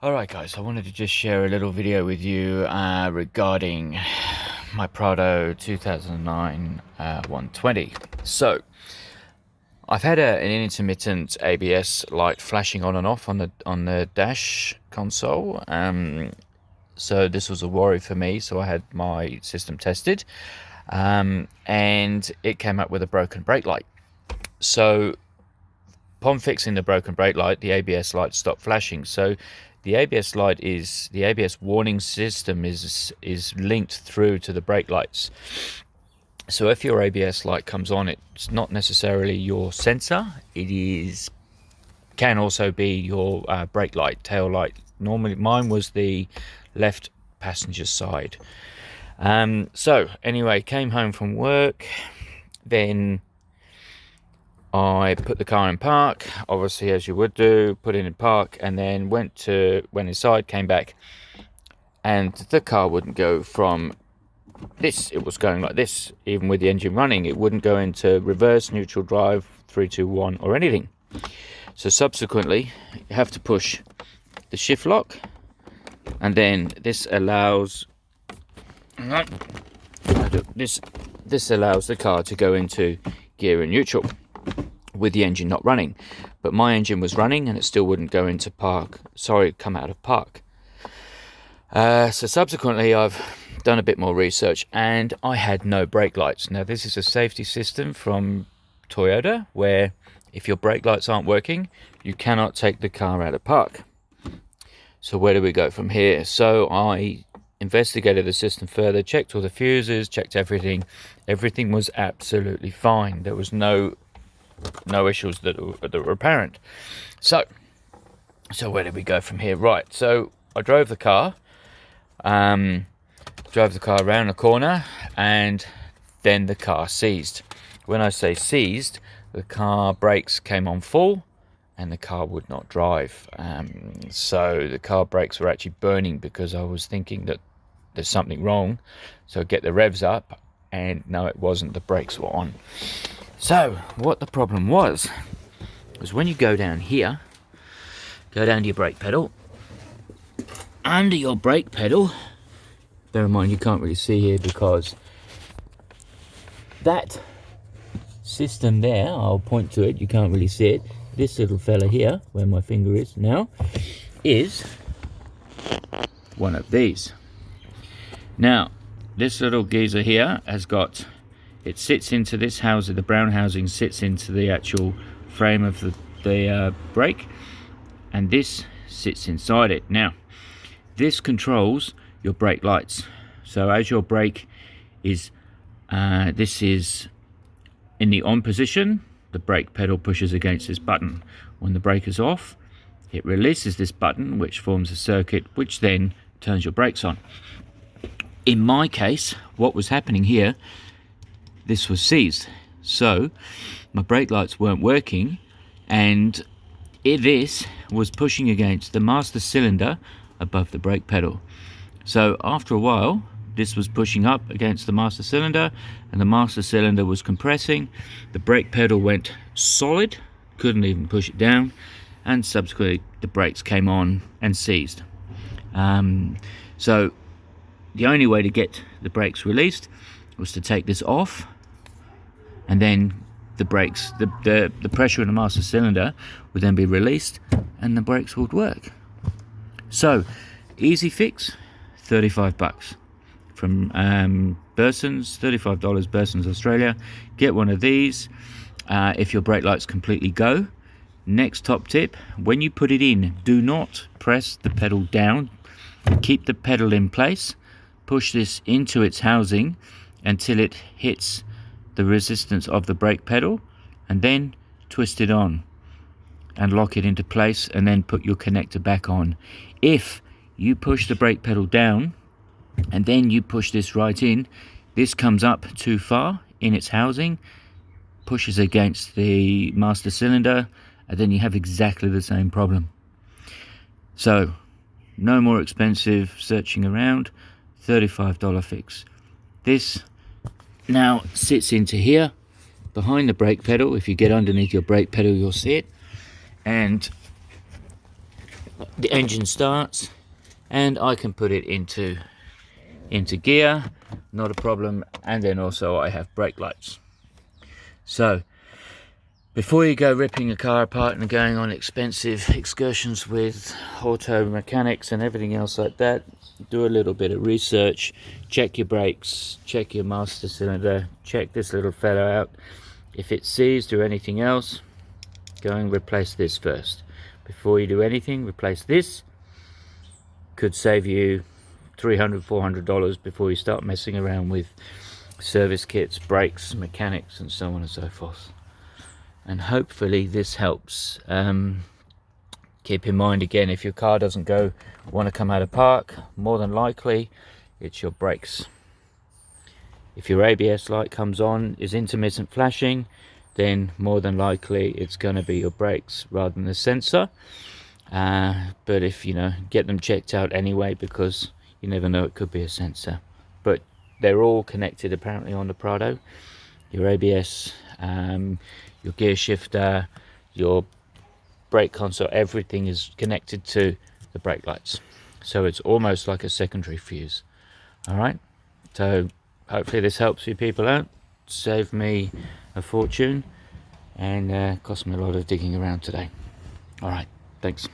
Alright guys, I wanted to just share a little video with you regarding my Prado 2009 120. So, I've had an intermittent ABS light flashing on and off on the dash console. So this was a worry for me, so I had my system tested, and it came up with a broken brake light. So upon fixing the broken brake light, the ABS light stopped flashing. So the ABS warning system is linked through to the brake lights. So if your ABS light comes on, it's not necessarily your sensor. Can also be your brake light, tail light. Normally mine was the left passenger side. So anyway, came home from work, then I put the car in park, obviously as you would do, put it in park, and then went inside, came back, and the car wouldn't go from this. It was going like this, even with the engine running. It wouldn't go into reverse, neutral, drive, 3, 2, 1, or anything. So subsequently, you have to push the shift lock, and then this allows this allows the car to go into gear and neutral with the engine not running. But my engine was running and it still wouldn't go into come out of park. So subsequently I've done a bit more research and I had no brake lights. Now this is a safety system from Toyota where if your brake lights aren't working, you cannot take the car out of park. So where do we go from here? So I investigated the system further, checked all the fuses, checked everything. Everything was absolutely fine. There was no issues that were apparent. So where did we go from here? Right, so I drove the car around the corner, and then the car seized. When I say seized, the car brakes came on full and the car would not drive. So the car brakes were actually burning because I was thinking that there's something wrong. So get the revs up, and no, it wasn't. The brakes were on. So what the problem was when you go down here, go down to your brake pedal, under your brake pedal, bear in mind you can't really see here because that system there, I'll point to it, you can't really see it, this little fella here, where my finger is now, is one of these. Now, this little geezer here it sits into this housing, the brown housing sits into the actual frame of the brake, and this sits inside it. Now, this controls your brake lights. So as your brake is, this is in the on position, the brake pedal pushes against this button. When the brake is off, it releases this button, which forms a circuit, which then turns your brakes on. In my case, what was happening here, this was seized, so my brake lights weren't working, and this was pushing against the master cylinder above the brake pedal. So after a while, this was pushing up against the master cylinder, and the master cylinder was compressing. The brake pedal went solid, couldn't even push it down, and subsequently the brakes came on and seized. So the only way to get the brakes released was to take this off, and then the brakes, the pressure in the master cylinder would then be released and the brakes would work. So easy fix, $35 from Burson's, $35 Burson's Australia. Get one of these if your brake lights completely go. Next top tip, when you put it in, do not press the pedal down, keep the pedal in place, push this into its housing until it hits the resistance of the brake pedal, and then twist it on and lock it into place, and then put your connector back on. If you push the brake pedal down and then you push this right in, this comes up too far in its housing, pushes against the master cylinder, and then you have exactly the same problem. So no more expensive searching around, $35 fix. This now sits into here behind the brake pedal. If you get underneath your brake pedal, you'll see it, and the engine starts and I can put it into gear, not a problem. And then also I have brake lights. So before you go ripping a car apart and going on expensive excursions with auto mechanics and everything else like that, do a little bit of research, check your brakes, check your master cylinder, check this little fella out. If it's seized or anything else, go and replace this first. Before you do anything, replace this. Could save you $300-400 before you start messing around with service kits, brakes, mechanics, and so on and so forth. And hopefully this helps. Keep in mind again, if your car doesn't want to come out of park, more than likely it's your brakes. If your ABS light comes on, is intermittent flashing, then more than likely it's going to be your brakes rather than the sensor. But if get them checked out anyway, because you never know, it could be a sensor. But they're all connected apparently on the Prado. Your ABS, your gear shifter, your brake console, everything is connected to the brake lights. So it's almost like a secondary fuse. All right. So hopefully this helps you people out. Saved me a fortune and cost me a lot of digging around today. All right. Thanks.